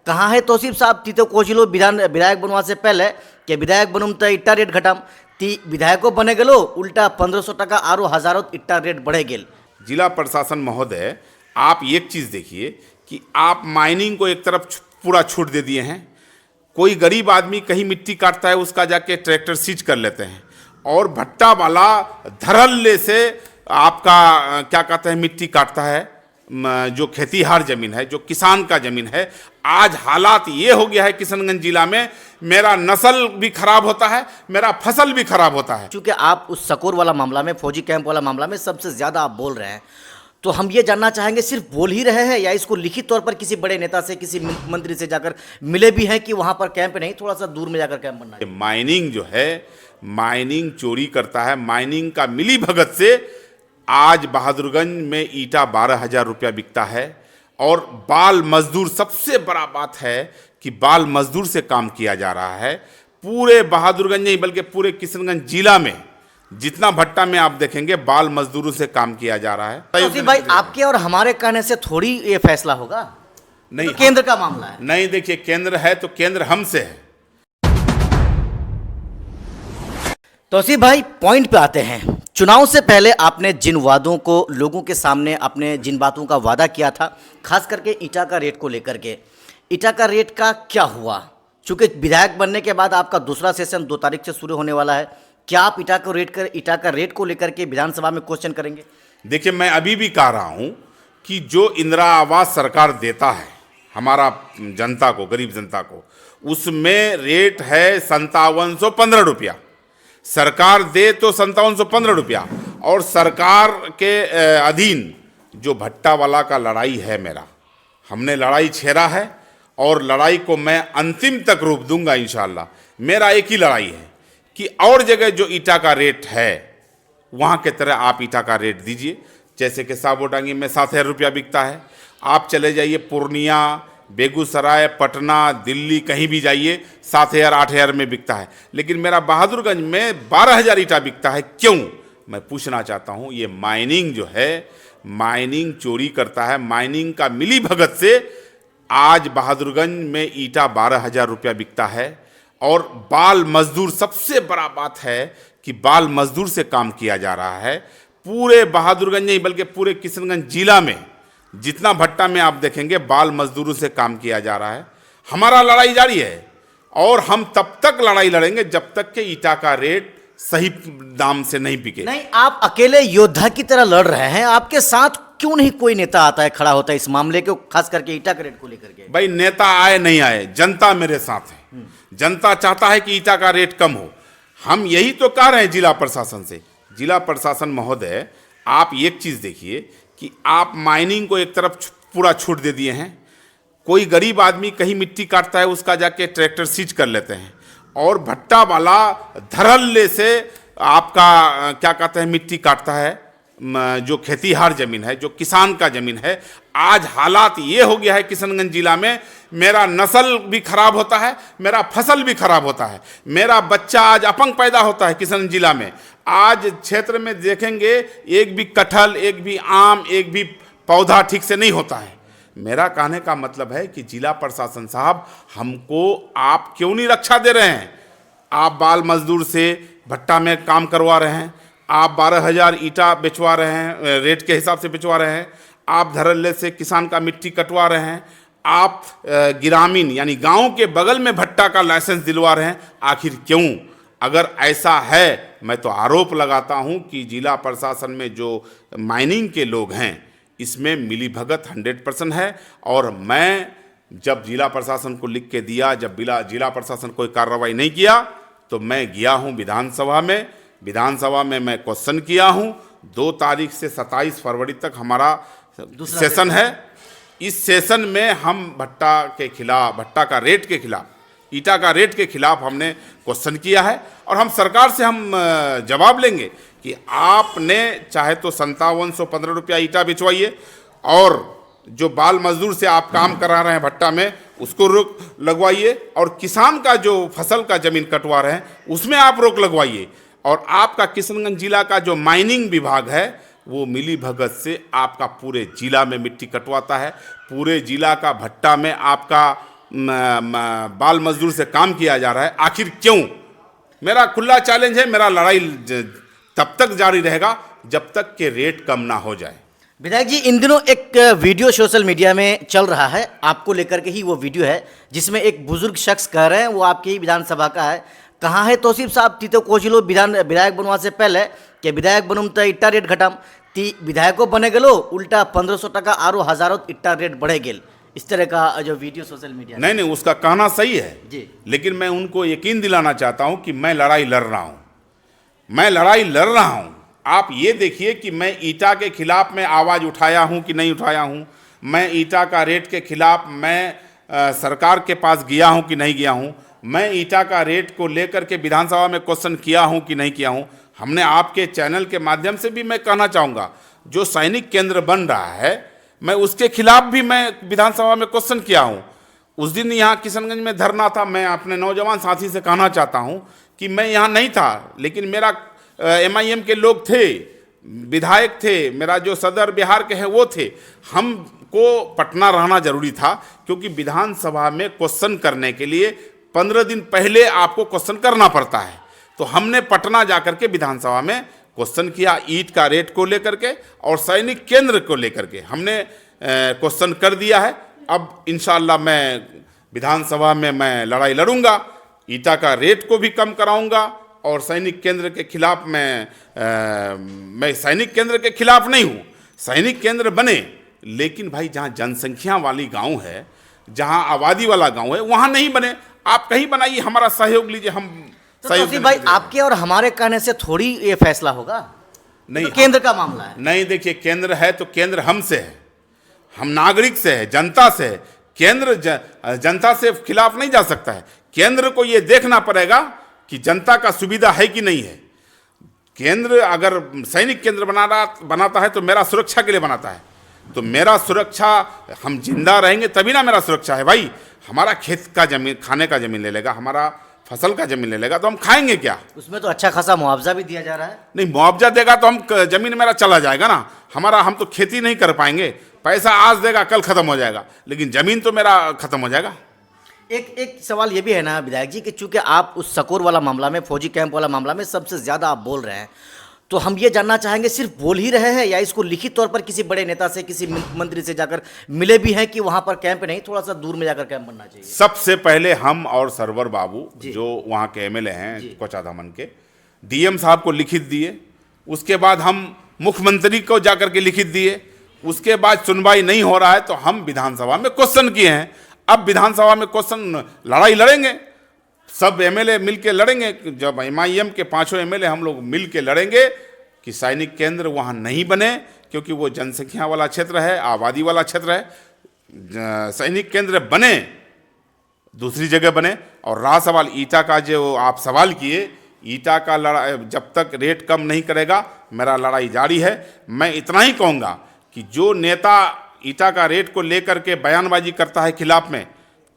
कहाँ है तौसीफ साहब ती तो कोशिलो विधायक बनवा से पहले कि विधायक बनूम तो इट्टा रेट घटाम ती विधायकों बने गेलो उल्टा 1500 टका आरो हजारों इट्टा रेट बढ़े गेल। जिला प्रशासन महोदय, आप एक चीज़ देखिए कि आप माइनिंग को एक तरफ पूरा छूट दे दिए हैं। कोई गरीब आदमी कहीं मिट्टी काटता है उसका जाके ट्रैक्टर सीज कर लेते हैं, और भट्टा वाला धड़ल्ले से आपका क्या कहते हैं मिट्टी काटता है, जो खेतीहार ज़मीन है, जो किसान का ज़मीन है। आज हालात ये हो गया है किशनगंज जिला में, मेरा नस्ल भी खराब होता है, मेरा फसल भी खराब होता है। चूँकि आप उस सकूर वाला मामला में, फौजी कैंप वाला मामला में सबसे ज़्यादा आप बोल रहे हैं, तो हम ये जानना चाहेंगे सिर्फ बोल ही रहे हैं या इसको लिखित तौर पर किसी बड़े नेता से, किसी मंत्री से जाकर मिले भी हैं कि वहाँ पर कैंप नहीं, थोड़ा सा दूर में जाकर कैंप बनना है? माइनिंग जो है, माइनिंग चोरी करता है। माइनिंग का मिली भगत से आज बहादुरगंज में ईटा 12,000 रुपया बिकता है, और बाल मजदूर, सबसे बड़ा बात है कि बाल मजदूर से काम किया जा रहा है। पूरे बहादुरगंज नहीं बल्कि पूरे किशनगंज जिला में जितना भट्टा में आप देखेंगे बाल मजदूरों से काम किया जा रहा है। तौसीफ भाई, आपके और हमारे कहने से थोड़ी ये फैसला होगा, नहीं, तो केंद्र का मामला है। नहीं, देखिए, केंद्र है तो केंद्र हमसे है। तौसीफ भाई, पॉइंट पे आते हैं। चुनाव से पहले आपने जिन वादों को लोगों के सामने, आपने जिन बातों का वादा किया था, खास करके ईटा का रेट को लेकर के, ईटा का रेट का क्या हुआ? चूंकि विधायक बनने के बाद आपका दूसरा सेशन 2 तारीख से शुरू होने वाला है, क्या आप ईटा का रेट को लेकर के विधानसभा में क्वेश्चन करेंगे? देखिए, मैं अभी भी कह रहा हूं कि जो इंदिरा आवास सरकार देता है हमारा जनता को, गरीब जनता को, उसमें रेट है 5715 रुपया। सरकार दे तो 5715 रुपया, और सरकार के अधीन जो भट्टा वाला का लड़ाई है, मेरा, हमने लड़ाई छेड़ा है और लड़ाई को मैं अंतिम तक रूप दूंगा इंशाल्लाह। मेरा एक ही लड़ाई है कि और जगह जो ईटा का रेट है वहाँ के तरह आप ईटा का रेट दीजिए। जैसे कि साबोडांगी में 7,000 रुपया बिकता है, आप चले जाइए पूर्णिया, बेगूसराय, पटना, दिल्ली, कहीं भी जाइए 7,000 8,000 में बिकता है, लेकिन मेरा बहादुरगंज में 12,000 ईटा बिकता है। क्यों? मैं पूछना चाहता हूँ। ये माइनिंग जो है, माइनिंग चोरी करता है। माइनिंग का मिली भगत से आज बहादुरगंज में ईटा 12,000 रुपया बिकता है, और बाल मजदूर, सबसे बड़ा बात है कि बाल मजदूर से काम किया जा रहा है। पूरे बहादुरगंज नहीं बल्कि पूरे किशनगंज जिला में जितना भट्टा में आप देखेंगे बाल मजदूरों से काम किया जा रहा है। हमारा लड़ाई जारी है, और हम तब तक लड़ाई लड़ेंगे जब तक कि ईटा का रेट सही दाम से नहीं बिके। नहीं, आप अकेले योद्धा की तरह लड़ रहे हैं, आपके साथ क्यों नहीं कोई नेता आता है, खड़ा होता है इस मामले को, खास करके ईटा का रेट को लेकर के? भाई, नेता आए नहीं आए, जनता मेरे साथ है। जनता चाहता है कि ईटा का रेट कम हो। हम यही तो कह रहे हैं जिला प्रशासन से। जिला प्रशासन महोदय, आप एक चीज़ देखिए कि आप माइनिंग को एक तरफ पूरा छूट दे दिए हैं। कोई गरीब आदमी कहीं मिट्टी काटता है उसका जाके ट्रैक्टर सीज कर लेते हैं, और भट्टा वाला धड़ल्ले से आपका क्या कहते हैं मिट्टी काटता है, जो खेतीहार ज़मीन है, जो किसान का ज़मीन है। आज हालात ये हो गया है किशनगंज जिला में, मेरा नस्ल भी खराब होता है, मेरा फसल भी खराब होता है, मेरा बच्चा आज अपंग पैदा होता है किशनगंज जिला में। आज क्षेत्र में देखेंगे एक भी कटहल, एक भी आम, एक भी पौधा ठीक से नहीं होता है। मेरा कहने का मतलब है कि जिला प्रशासन साहब, हमको आप क्यों नहीं रक्षा दे रहे हैं? आप बाल मजदूर से भट्टा में काम करवा रहे हैं, आप 12,000 ईटा बेचवा रहे हैं, रेट के हिसाब से बेचवा रहे हैं, आप धड़ल्ले से किसान का मिट्टी कटवा रहे हैं, आप ग्रामीण यानी गांव के बगल में भट्टा का लाइसेंस दिलवा रहे हैं। आखिर क्यों? अगर ऐसा है, मैं तो आरोप लगाता हूं कि जिला प्रशासन में जो माइनिंग के लोग हैं इसमें मिलीभगत 100% है। और मैं जब जिला प्रशासन को लिख के दिया, जब जिला प्रशासन कोई कार्रवाई नहीं किया, तो मैं गया हूं विधानसभा में। विधानसभा में मैं क्वेश्चन किया हूं। 2 तारीख से 27 फरवरी तक हमारा सेशन है। इस सेशन में हम भट्टा के खिलाफ, भट्टा का रेट के खिलाफ, ईटा का रेट के खिलाफ हमने क्वेश्चन किया है, और हम सरकार से हम जवाब लेंगे कि आपने चाहे तो 5715 रुपया ईटा बिचवाइए, और जो बाल मजदूर से आप काम करा रहे हैं भट्टा में उसको रोक लगवाइए, और किसान का जो फसल का ज़मीन कटवा रहे हैं उसमें आप रोक लगवाइए। और आपका किशनगंज जिला का जो माइनिंग विभाग है वो मिली भगत से आपका पूरे जिला में मिट्टी कटवाता है। पूरे जिला का भट्टा में आपका बाल मजदूर से काम किया जा रहा है, आखिर क्यों? मेरा खुला चैलेंज है, मेरा लड़ाई तब तक जारी रहेगा जब तक कि रेट कम ना हो जाए। विधायक जी, इन दिनों एक वीडियो सोशल मीडिया में चल रहा है, आपको लेकर के ही वो वीडियो है, जिसमें एक बुजुर्ग शख्स कह रहे हैं, वो आपकी ही विधानसभा का है, कहाँ है तौसीफ साहब तीतो कोचिलो विधायक बनवा से पहले कि विधायक बनूम तो इट्टा रेट घटाम ती विधायकों बने गेलो उल्टा 1500 टका आरो हजारों इट्टा रेट बढ़े गेल। इस तरह का जो वीडियो सोशल मीडिया नहीं, उसका कहना सही है जी, लेकिन मैं उनको यकीन दिलाना चाहता हूं कि मैं लड़ाई लड़ रहा हूं, मैं लड़ाई लड़ रहा हूं। आप ये देखिए कि मैं ईटा के खिलाफ में आवाज़ उठाया हूं कि नहीं उठाया हूं, मैं ईटा का रेट के खिलाफ मैं सरकार के पास गया हूं कि नहीं गया हूं, मैं ईटा का रेट को लेकर के विधानसभा में क्वेश्चन किया हूं कि नहीं किया हूं। हमने आपके चैनल के माध्यम से भी मैं कहना चाहूँगा, जो सैनिक केंद्र बन रहा है मैं उसके खिलाफ भी मैं विधानसभा में क्वेश्चन किया हूँ। उस दिन यहाँ किशनगंज में धरना था, मैं अपने नौजवान साथी से कहना चाहता हूँ कि मैं यहाँ नहीं था, लेकिन मेरा MIM के लोग थे, विधायक थे, मेरा जो सदर बिहार के हैं वो थे, हमको पटना रहना जरूरी था, क्योंकि विधानसभा में क्वेश्चन करने के लिए 15 दिन पहले आपको क्वेश्चन करना पड़ता है। तो हमने पटना जाकर के विधानसभा में क्वेश्चन किया, ईंट का रेट को लेकर के और सैनिक केंद्र को लेकर के हमने क्वेश्चन कर दिया है। अब इंशाअल्लाह मैं विधानसभा में मैं लड़ाई लड़ूंगा, ईटा का रेट को भी कम कराऊंगा और सैनिक केंद्र के खिलाफ मैं सैनिक केंद्र के खिलाफ नहीं हूँ, सैनिक केंद्र बने, लेकिन भाई जहाँ जनसंख्या वाली गांव है, जहाँ आबादी वाला गांव है, वहाँ नहीं बने। आप कहीं बनाइए, हमारा सहयोग लीजिए, हम तो तौसीफ भाई आपके और हमारे कहने से थोड़ी ये फैसला होगा, नहीं तो केंद्र का मामला है। नहीं, देखिए केंद्र है तो केंद्र हमसे है, हम नागरिक से है, जनता से है। केंद्र जनता से खिलाफ नहीं जा सकता है। केंद्र को ये देखना पड़ेगा कि जनता का सुविधा है कि नहीं है। केंद्र अगर सैनिक केंद्र बनाता है तो मेरा सुरक्षा के लिए बनाता है, तो मेरा सुरक्षा, हम जिंदा रहेंगे तभी ना मेरा सुरक्षा है भाई। हमारा खेत का जमीन, खाने का जमीन ले लेगा, हमारा फसल का जमीन ले लेगा तो हम खाएंगे क्या? उसमें तो अच्छा खासा मुआवजा भी दिया जा रहा है। नहीं, मुआवजा देगा तो हम जमीन मेरा चला जाएगा ना, हमारा, हम तो खेती नहीं कर पाएंगे। पैसा आज देगा कल खत्म हो जाएगा, लेकिन जमीन तो मेरा खत्म हो जाएगा। एक सवाल ये भी है ना विधायक जी कि चूंकि आप उस सकूर वाला मामला में, फौजी कैंप वाला मामला में सबसे ज़्यादा आप बोल रहे हैं, तो हम ये जानना चाहेंगे सिर्फ बोल ही रहे हैं या इसको लिखित तौर पर किसी बड़े नेता से, किसी मंत्री से जाकर मिले भी हैं कि वहाँ पर कैंप नहीं, थोड़ा सा दूर में जाकर कैंप बनना चाहिए? सबसे पहले हम और सरवर बाबू जो वहाँ के MLA हैं कोचाधामन के, DM साहब को लिखित दिए, उसके बाद हम मुख्यमंत्री को जाकर के लिखित दिए, उसके बाद सुनवाई नहीं हो रहा है तो हम विधानसभा में क्वेश्चन किए हैं। अब विधानसभा में क्वेश्चन लड़ाई लड़ेंगे, सब MLA मिल के लड़ेंगे, जब MIM के 5 MLA हम लोग मिल के लड़ेंगे कि सैनिक केंद्र वहाँ नहीं बने, क्योंकि वो जनसंख्या वाला क्षेत्र है, आबादी वाला क्षेत्र है। सैनिक केंद्र बने, दूसरी जगह बने। और रहा सवाल ईटा का, जो आप सवाल किए, ईटा का लड़ाई जब तक रेट कम नहीं करेगा मेरा लड़ाई जारी है। मैं इतना ही कहूँगा कि जो नेता ईटा का रेट को लेकर के बयानबाजी करता है खिलाफ में,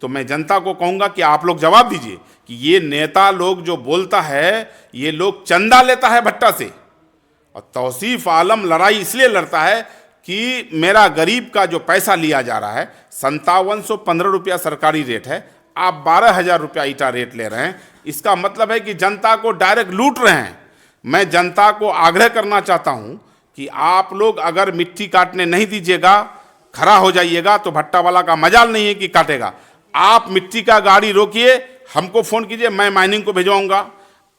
तो मैं जनता को कहूँगा कि आप लोग जवाब दीजिए कि ये नेता लोग जो बोलता है, ये लोग चंदा लेता है भट्टा से। और तौसीफ आलम लड़ाई इसलिए लड़ता है कि मेरा गरीब का जो पैसा लिया जा रहा है, 5715 रुपया सरकारी रेट है, आप 12,000 रुपया ईटा रेट ले रहे हैं। इसका मतलब है कि जनता को डायरेक्ट लूट रहे हैं। मैं जनता को आग्रह करना चाहता हूँ कि आप लोग अगर मिट्टी काटने नहीं दीजिएगा, खड़ा हो जाइएगा, तो भट्टा वाला का मजाल नहीं है कि काटेगा। आप मिट्टी का गाड़ी रोकिए, हमको फ़ोन कीजिए, मैं माइनिंग को भिजवाऊंगा।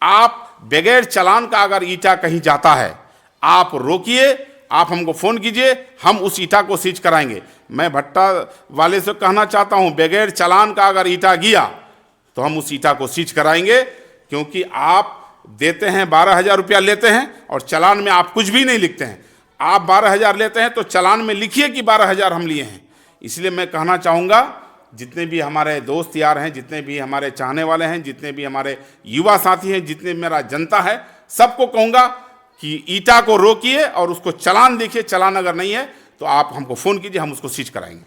आप बगैर चालान का अगर ईटा कहीं जाता है, आप रोकिए, आप हमको फ़ोन कीजिए, हम उस ईटा को सीज कराएंगे। मैं भट्टा वाले से कहना चाहता हूं, बगैर चालान का अगर ईटा गया तो हम उस ईटा को सीज कराएंगे, क्योंकि आप देते हैं 12,000 रुपया लेते हैं और चालान में आप कुछ भी नहीं लिखते हैं। आप 12,000 लेते हैं तो चालान में लिखिए कि 12,000 हम लिए हैं। इसलिए मैं कहना चाहूँगा, जितने भी हमारे दोस्त यार हैं, जितने भी हमारे चाहने वाले हैं, जितने भी हमारे युवा साथी हैं, जितने मेरा जनता है, सबको कहूँगा कि ईटा को रोकिए और उसको चालान देखिए। चालान अगर नहीं है तो आप हमको फ़ोन कीजिए, हम उसको सीज कराएंगे।